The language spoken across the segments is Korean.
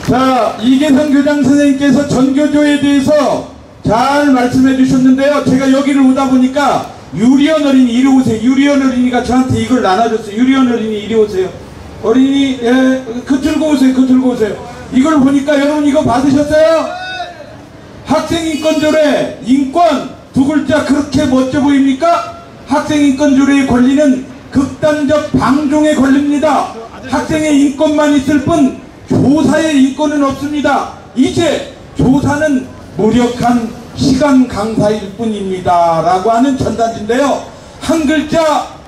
자, 이계선 교장 선생님께서 전교조에 대해서 잘 말씀해 주셨는데요. 제가 여기를 오다 보니까 유리언 어린이 이리 오세요. 유리언 어린이가 저한테 이걸 나눠줬어요. 유리언 어린이 이리 오세요. 어린이, 예, 그 들고 오세요. 그 들고 오세요. 이걸 보니까 여러분 이거 받으셨어요? 학생인권조례, 인권 두 글자 그렇게 멋져 보입니까? 학생인권조례의 권리는 극단적 방종에 걸립니다. 학생의 인권만 있을 뿐 교사의 인권은 없습니다. 이제 조사는 무력한 시간 강사일 뿐입니다 라고 하는 전단지인데요. 한 글자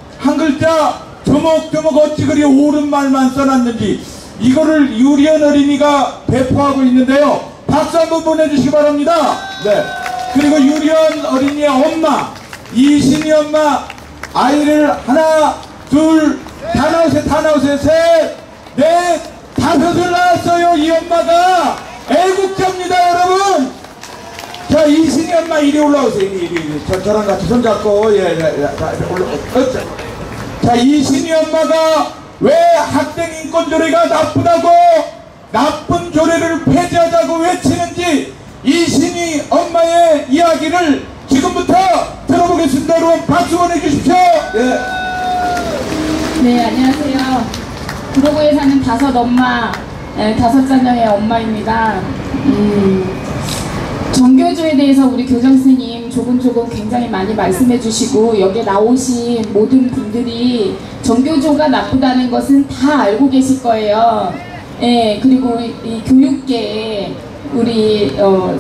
조목조목 어찌 그리 옳은 말만 써놨는지 이거를 유리언 어린이가 배포하고 있는데요. 박수 한번 보내주시기 바랍니다. 네. 그리고 유리언 어린이의 엄마 이신이 엄마 아이를 하나 둘 다 나오세요 셋 넷 다섯을 낳았어요. 이 엄마가 애국자입니다 여러분. 자, 이신이 엄마 이리 올라오세요. 이리. 저랑 같이 손잡고 자, 이신이 엄마가 왜 학생인권조례가 나쁘다고 나쁜 조례를 폐지하자고 외치는지 이신이 엄마의 이야기를 지금부터 들어보겠습니다. 여러분 박수 보내주십시오. 예. 네, 안녕하세요. 구로구에 사는 다섯 자녀의 엄마입니다. 정교조에 대해서 우리 교장선생님 조금 굉장히 많이 말씀해 주시고 여기에 나오신 모든 분들이 정교조가 나쁘다는 것은 다 알고 계실 거예요. 예, 그리고 이 교육계에 우리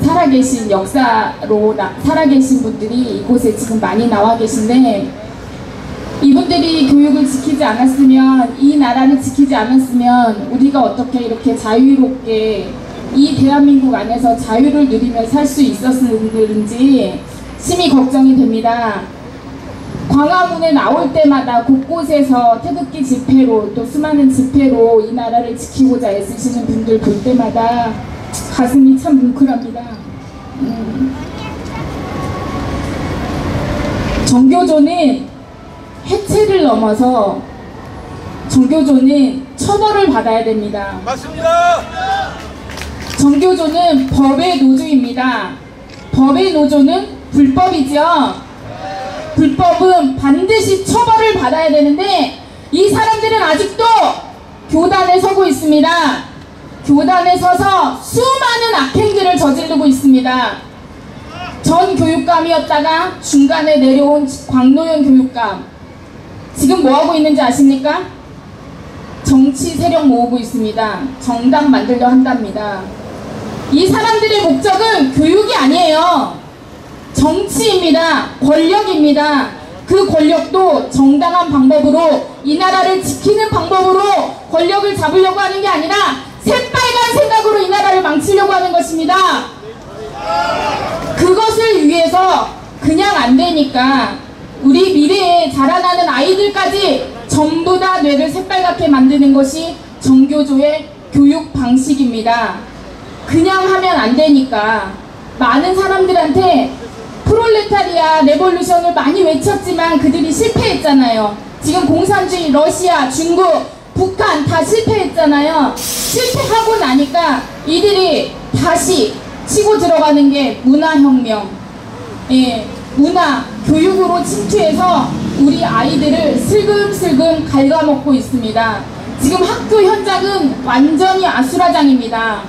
살아계신 역사로 살아계신 분들이 이곳에 지금 많이 나와 계신데 이분들이 교육을 지키지 않았으면 이 나라를 지키지 않았으면 우리가 어떻게 이렇게 자유롭게 이 대한민국 안에서 자유를 누리며 살 수 있었는지 심히 걱정이 됩니다. 광화문에 나올 때마다 곳곳에서 태극기 집회로 또 수많은 집회로 이 나라를 지키고자 애쓰시는 분들 볼 때마다 가슴이 참 뭉클합니다. 정교조는 해체를 넘어서 정교조는 처벌을 받아야 됩니다. 맞습니다. 정교조는 법의 노조입니다. 법의 노조는 불법이죠. 불법은 반드시 처벌을 받아야 되는데 이 사람들은 아직도 교단에 서고 있습니다. 교단에 서서 수많은 악행들을 저지르고 있습니다. 전 교육감이었다가 중간에 내려온 광노현 교육감 지금 뭐하고 있는지 아십니까? 정치 세력 모으고 있습니다. 정당 만들려 한답니다. 이 사람들의 목적은 교육이 아니에요. 정치입니다. 권력입니다. 그 권력도 정당한 방법으로 이 나라를 지키는 방법으로 권력을 잡으려고 하는 게 아니라 새빨간 생각으로 이 나라를 망치려고 하는 것입니다. 그것을 위해서 그냥 안 되니까 우리 미래에 자라나는 아이들까지 전부 다 뇌를 새빨갛게 만드는 것이 정교조의 교육 방식입니다. 그냥 하면 안 되니까 많은 사람들한테 프롤레타리아 레볼루션을 많이 외쳤지만 그들이 실패했잖아요. 지금 공산주의 러시아, 중국, 북한 다 실패했잖아요. 실패하고 나니까 이들이 다시 치고 들어가는 게 문화혁명, 예, 문화, 교육으로 침투해서 우리 아이들을 슬금슬금 갉아먹고 있습니다. 지금 학교 현장은 완전히 아수라장입니다.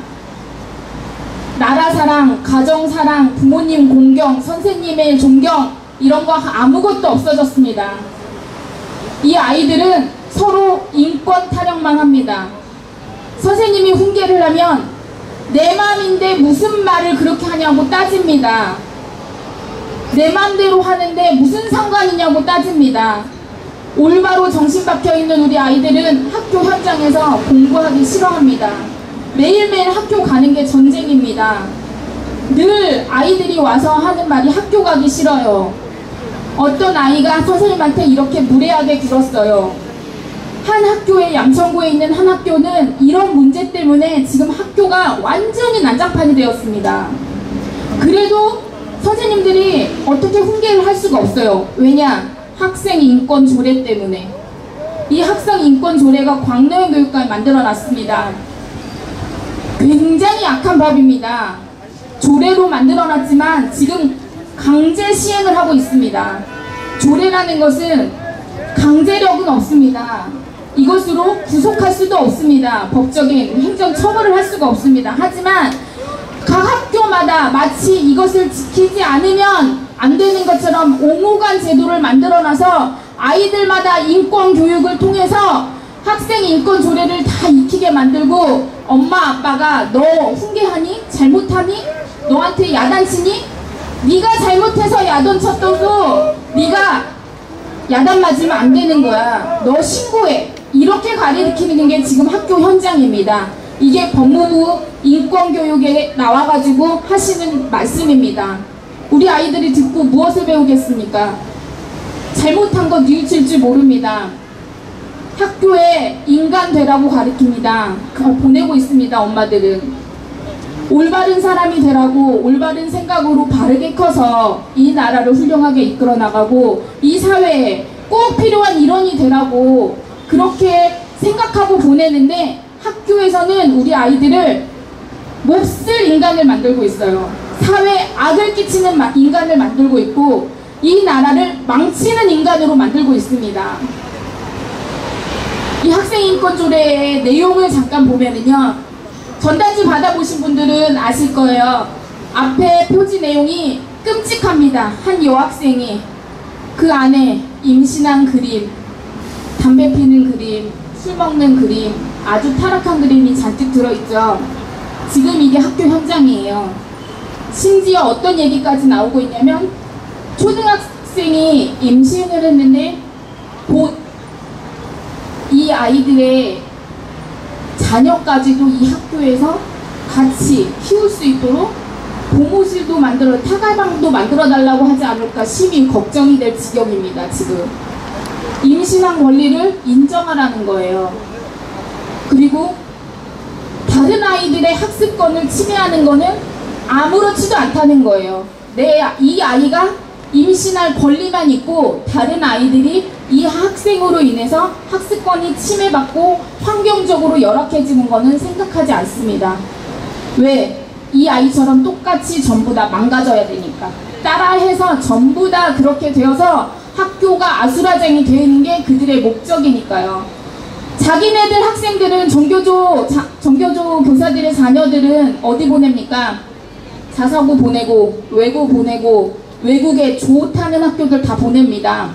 나라사랑, 가정사랑, 부모님 공경, 선생님의 존경 이런 거 아무것도 없어졌습니다. 이 아이들은 서로 인권 타령만 합니다. 선생님이 훈계를 하면 내 맘인데 무슨 말을 그렇게 하냐고 따집니다. 내 맘대로 하는데 무슨 상관이냐고 따집니다. 올바로 정신 박혀있는 우리 아이들은 학교 현장에서 공부하기 싫어합니다. 매일매일 학교 가는 게 전쟁입니다. 늘 아이들이 와서 하는 말이 학교 가기 싫어요. 어떤 아이가 선생님한테 이렇게 무례하게 굴었어요. 한 학교에 양천구에 있는 한 학교는 이런 문제 때문에 지금 학교가 완전히 난장판이 되었습니다. 그래도 선생님들이 어떻게 훈계를 할 수가 없어요. 왜냐? 학생인권조례 때문에. 이 학생인권조례가 광노현 교육감이 만들어놨습니다. 굉장히 약한 법입니다. 조례로 만들어놨지만 지금 강제 시행을 하고 있습니다. 조례라는 것은 강제력은 없습니다. 이것으로 구속할 수도 없습니다. 법적인 행정 처벌을 할 수가 없습니다. 하지만 각 학교마다 마치 이것을 지키지 않으면 안 되는 것처럼 옹호관 제도를 만들어놔서 아이들마다 인권 교육을 통해서 학생 인권 조례를 다 익히게 만들고 엄마 아빠가 너 훈계하니? 잘못하니? 너한테 야단치니? 네가 잘못해서 야단 쳤어도 네가 야단 맞으면 안 되는 거야. 너 신고해. 이렇게 가르치는 게 지금 학교 현장입니다. 이게 법무부 인권교육에 나와가지고 하시는 말씀입니다. 우리 아이들이 듣고 무엇을 배우겠습니까? 잘못한 거 뉘우칠 줄 모릅니다. 학교에 인간 되라고 가르칩니다. 보내고 있습니다. 엄마들은 올바른 사람이 되라고 올바른 생각으로 바르게 커서 이 나라를 훌륭하게 이끌어 나가고 이 사회에 꼭 필요한 일원이 되라고 그렇게 생각하고 보내는데 학교에서는 우리 아이들을 몹쓸 인간을 만들고 있어요. 사회에 악을 끼치는 인간을 만들고 있고 이 나라를 망치는 인간으로 만들고 있습니다. 이 학생인권조례의 내용을 잠깐 보면은요, 전단지 받아보신 분들은 아실 거예요. 앞에 표지 내용이 끔찍합니다. 한 여학생이 그 안에 임신한 그림, 담배 피는 그림, 술 먹는 그림, 아주 타락한 그림이 잔뜩 들어있죠. 지금 이게 학교 현장이에요. 심지어 어떤 얘기까지 나오고 있냐면 초등학생이 임신을 했는데 곧 이 아이들의 자녀까지도 이 학교에서 같이 키울 수 있도록 보호실도 타갈방도 만들어 달라고 하지 않을까 심히 걱정이 될 지경입니다. 지금 임신한 권리를 인정하라는 거예요. 그리고 다른 아이들의 학습권을 침해하는 거는 아무렇지도 않다는 거예요. 이 아이가 임신할 권리만 있고 다른 아이들이 이 학생으로 인해서 학습권이 침해받고 환경적으로 열악해지는 거는 생각하지 않습니다. 왜? 이 아이처럼 똑같이 전부 다 망가져야 되니까. 따라해서 전부 다 그렇게 되어서 학교가 아수라장이 되는 게 그들의 목적이니까요. 자기네들 학생들은 정교조 교사들의 자녀들은 어디 보냅니까? 자사고 보내고 외고 보내고 외국에 좋다는 학교들 다 보냅니다.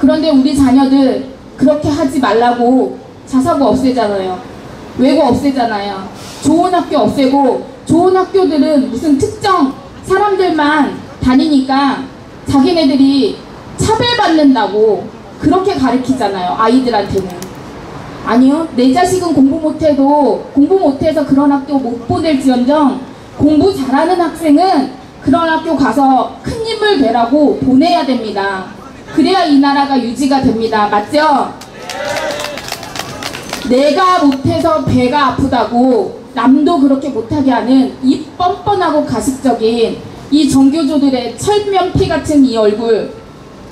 그런데 우리 자녀들 그렇게 하지 말라고 자사고 없애잖아요. 외고 없애잖아요. 좋은 학교 없애고 좋은 학교들은 무슨 특정 사람들만 다니니까 자기네들이 차별받는다고 그렇게 가르치잖아요. 아이들한테는. 아니요. 내 자식은 공부 못해도 공부 못해서 그런 학교 못 보낼지언정 공부 잘하는 학생은 그런 학교 가서 큰 인물 되라고 보내야 됩니다. 그래야 이 나라가 유지가 됩니다. 맞죠? 내가 못해서 배가 아프다고 남도 그렇게 못하게 하는 이 뻔뻔하고 가식적인 이 정교조들의 철면피 같은 이 얼굴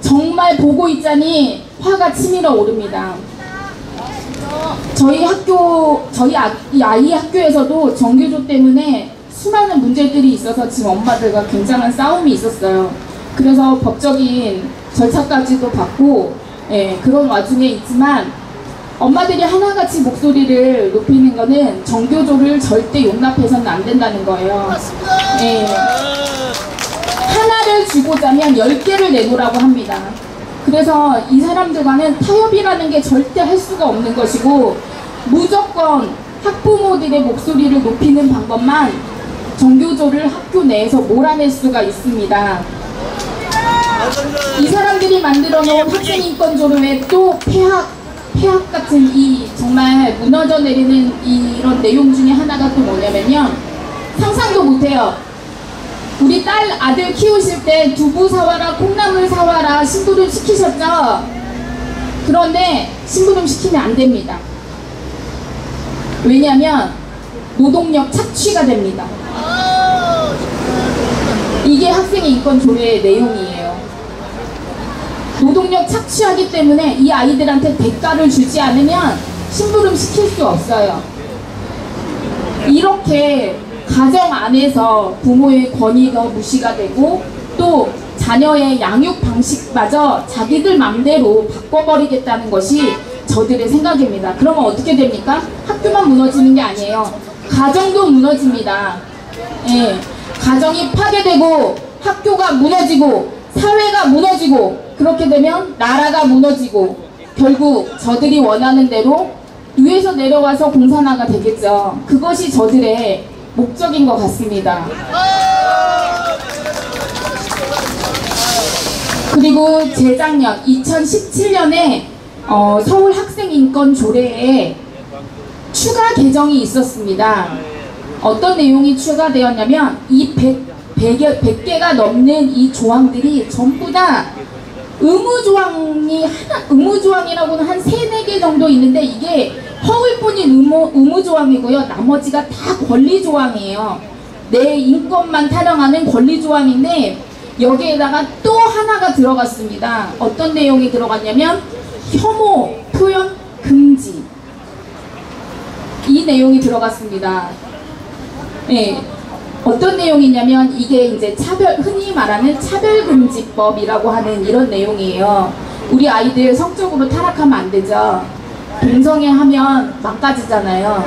정말 보고 있자니 화가 치밀어 오릅니다. 저희 아이 학교에서도 정교조 때문에 수많은 문제들이 있어서 지금 엄마들과 굉장한 싸움이 있었어요. 그래서 법적인 절차까지도 받고 그런 와중에 있지만 엄마들이 하나같이 목소리를 높이는 거는 정교조를 절대 용납해서는 안 된다는 거예요. 하나를 주고자면 10개를 내놓으라고 합니다. 그래서 이 사람들과는 타협이라는 게 절대 할 수가 없는 것이고 무조건 학부모들의 목소리를 높이는 방법만 정교조를 학교 내에서 몰아낼 수가 있습니다. 이 사람들이 만들어 놓은 학생인권조례에 또 폐학 같은 이 정말 무너져 내리는 이런 내용 중에 하나가 또 뭐냐면요. 상상도 못해요. 우리 딸 아들 키우실 때 두부 사와라 콩나물 사와라 심부름 시키셨죠? 그런데 심부름 시키면 안 됩니다. 왜냐하면 노동력 착취가 됩니다. 이게 학생인권조례의 내용이에요. 노동력 착취하기 때문에 이 아이들한테 대가를 주지 않으면 심부름 시킬 수 없어요. 이렇게 가정 안에서 부모의 권위가 무시가 되고 또 자녀의 양육 방식마저 자기들 맘대로 바꿔버리겠다는 것이 저들의 생각입니다. 그러면 어떻게 됩니까? 학교만 무너지는 게 아니에요. 가정도 무너집니다. 예, 가정이 파괴되고 학교가 무너지고 사회가 무너지고 그렇게 되면 나라가 무너지고 결국 저들이 원하는 대로 위에서 내려와서 공산화가 되겠죠. 그것이 저들의 목적인 것 같습니다. 그리고 재작년 2017년에 서울 학생인권조례에 추가 개정이 있었습니다. 어떤 내용이 추가되었냐면 이 100개가 넘는 이 조항들이 전부 다 의무조항이라고는 한 3-4개 정도 있는데 이게 허울뿐인 의무조항이고요. 나머지가 다 권리조항이에요. 내 인권만 타령하는 권리조항인데 여기에다가 또 하나가 들어갔습니다. 어떤 내용이 들어갔냐면 혐오 표현 금지, 이 내용이 들어갔습니다. 네. 어떤 내용이냐면 이게 이제 흔히 말하는 차별금지법이라고 하는 이런 내용이에요. 우리 아이들 성적으로 타락하면 안 되죠. 동성애하면 망가지잖아요.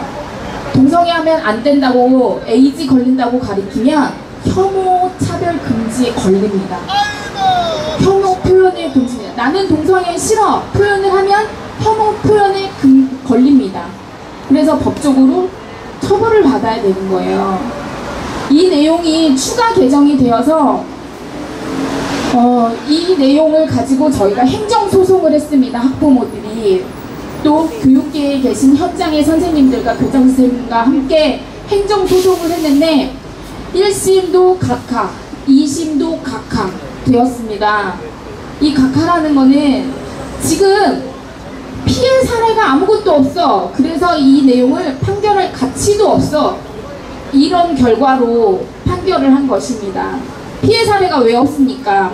동성애하면 안 된다고 에이즈 걸린다고 가리키면 혐오 차별 금지에 걸립니다. 혐오 표현의 금지입니다. 나는 동성애 싫어 표현을 하면 혐오 표현에 걸립니다. 그래서 법적으로 처벌을 받아야 되는 거예요. 이 내용이 추가 개정이 되어서 이 내용을 가지고 저희가 행정소송을 했습니다. 학부모들이 또 교육계에 계신 현장의 선생님들과 교장선생님과 함께 행정소송을 했는데 1심도 각하, 2심도 각하 되었습니다. 이 각하라는 거는 지금 피해 사례가 아무것도 없어. 그래서 이 내용을 판결할 가치도 없어. 이런 결과로 판결을 한 것입니다. 피해 사례가 왜 없습니까?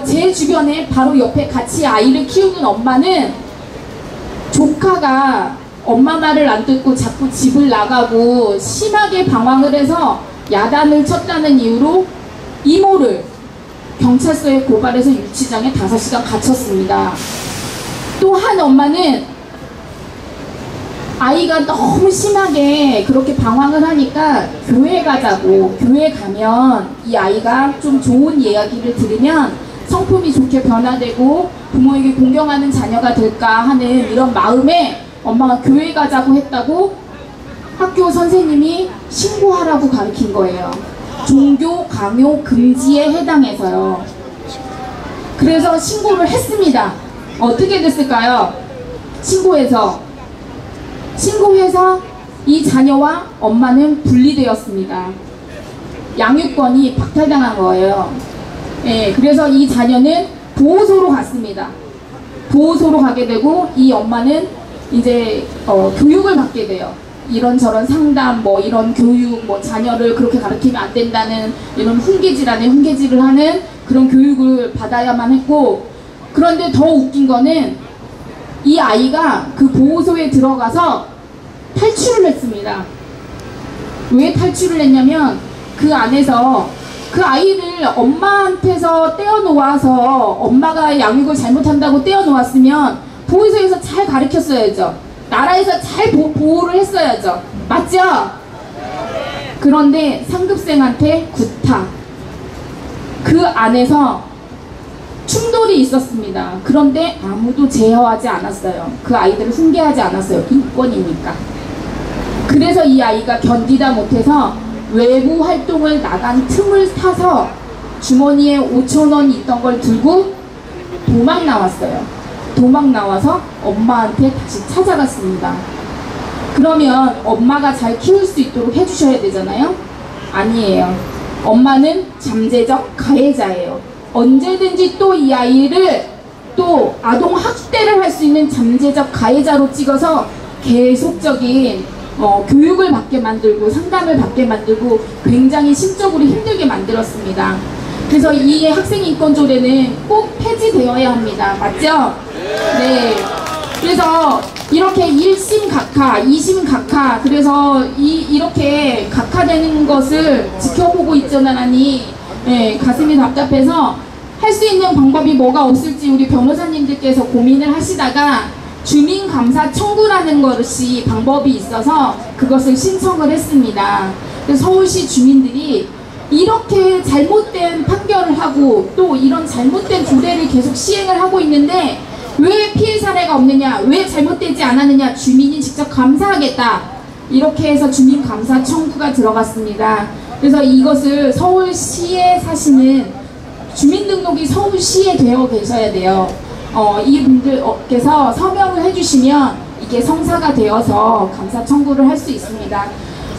제 주변에 바로 옆에 같이 아이를 키우는 엄마는 조카가 엄마 말을 안 듣고 자꾸 집을 나가고 심하게 방황을 해서 야단을 쳤다는 이유로 이모를 경찰서에 고발해서 유치장에 5시간 갇혔습니다. 또 한 엄마는 아이가 너무 심하게 그렇게 방황을 하니까 교회 가자고, 교회 가면 이 아이가 좀 좋은 이야기를 들으면 성품이 좋게 변화되고 부모에게 공경하는 자녀가 될까 하는 이런 마음에 엄마가 교회 가자고 했다고 학교 선생님이 신고하라고 가르친 거예요. 종교 강요 금지에 해당해서요. 그래서 신고를 했습니다. 어떻게 됐을까요? 신고해서 이 자녀와 엄마는 분리되었습니다. 양육권이 박탈당한 거예요. 예, 그래서 이 자녀는 보호소로 갔습니다. 보호소로 가게 되고 이 엄마는 이제 교육을 받게 돼요. 이런저런 상담, 이런 교육, 자녀를 그렇게 가르치면 안 된다는 이런 훈계질을 하는 그런 교육을 받아야만 했고, 그런데 더 웃긴 거는 이 아이가 그 보호소에 들어가서 탈출을 했습니다. 왜 탈출을 했냐면 그 안에서 그 아이를 엄마한테서 떼어놓아서 엄마가 양육을 잘못한다고 떼어놓았으면 보호소에서 잘 가르쳤어야죠. 나라에서 잘 보호를 했어야죠. 맞죠? 그런데 상급생한테 구타, 그 안에서 충돌이 있었습니다. 그런데 아무도 제어하지 않았어요. 그 아이들을 훈계하지 않았어요. 인권이니까. 그래서 이 아이가 견디다 못해서 외부 활동을 나간 틈을 타서 주머니에 5,000원 있던 걸 들고 도망 나왔어요. 도망 나와서 엄마한테 다시 찾아갔습니다. 그러면 엄마가 잘 키울 수 있도록 해주셔야 되잖아요? 아니에요. 엄마는 잠재적 가해자예요. 언제든지 또 이 아이를 또 아동 학대를 할 수 있는 잠재적 가해자로 찍어서 계속적인 교육을 받게 만들고 상담을 받게 만들고 굉장히 심적으로 힘들게 만들었습니다. 그래서 이 학생인권조례는 꼭 폐지되어야 합니다. 맞죠? 네. 그래서 이렇게 1심 각하, 2심 각하, 그래서 이렇게 각하되는 것을 지켜보고 있잖아니, 예, 가슴이 답답해서 할 수 있는 방법이 뭐가 없을지 우리 변호사님들께서 고민을 하시다가 주민감사 청구라는 것이 방법이 있어서 그것을 신청을 했습니다. 그래서 서울시 주민들이 이렇게 잘못된 판결을 하고 또 이런 잘못된 조례를 계속 시행을 하고 있는데 왜 피해 사례가 없느냐, 왜 잘못되지 않았느냐, 주민이 직접 감사하겠다, 이렇게 해서 주민감사 청구가 들어갔습니다. 그래서 이것을 서울시에 사시는, 주민등록이 서울시에 되어 계셔야 돼요. 이분들께서 서명을 해주시면 이게 성사가 되어서 감사 청구를 할 수 있습니다.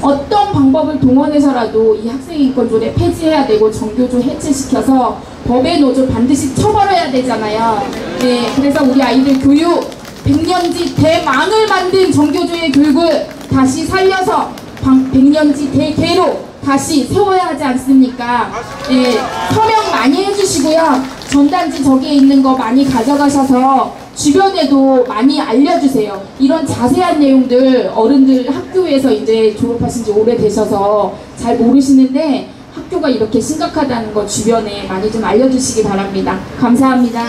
어떤 방법을 동원해서라도 이 학생인권조례 폐지해야 되고 정교조 해체시켜서 법의 노조 반드시 처벌해야 되잖아요. 네, 그래서 우리 아이들 교육, 100년지 대망을 만든 정교조의 교육을 다시 살려서 100년지 대계로 다시 세워야 하지 않습니까? 네, 서명 많이 해주시고요. 전단지 저기에 있는 거 많이 가져가셔서 주변에도 많이 알려주세요. 이런 자세한 내용들 어른들 학교에서 이제 졸업하신 지 오래되셔서 잘 모르시는데 학교가 이렇게 심각하다는 거 주변에 많이 좀 알려주시기 바랍니다. 감사합니다.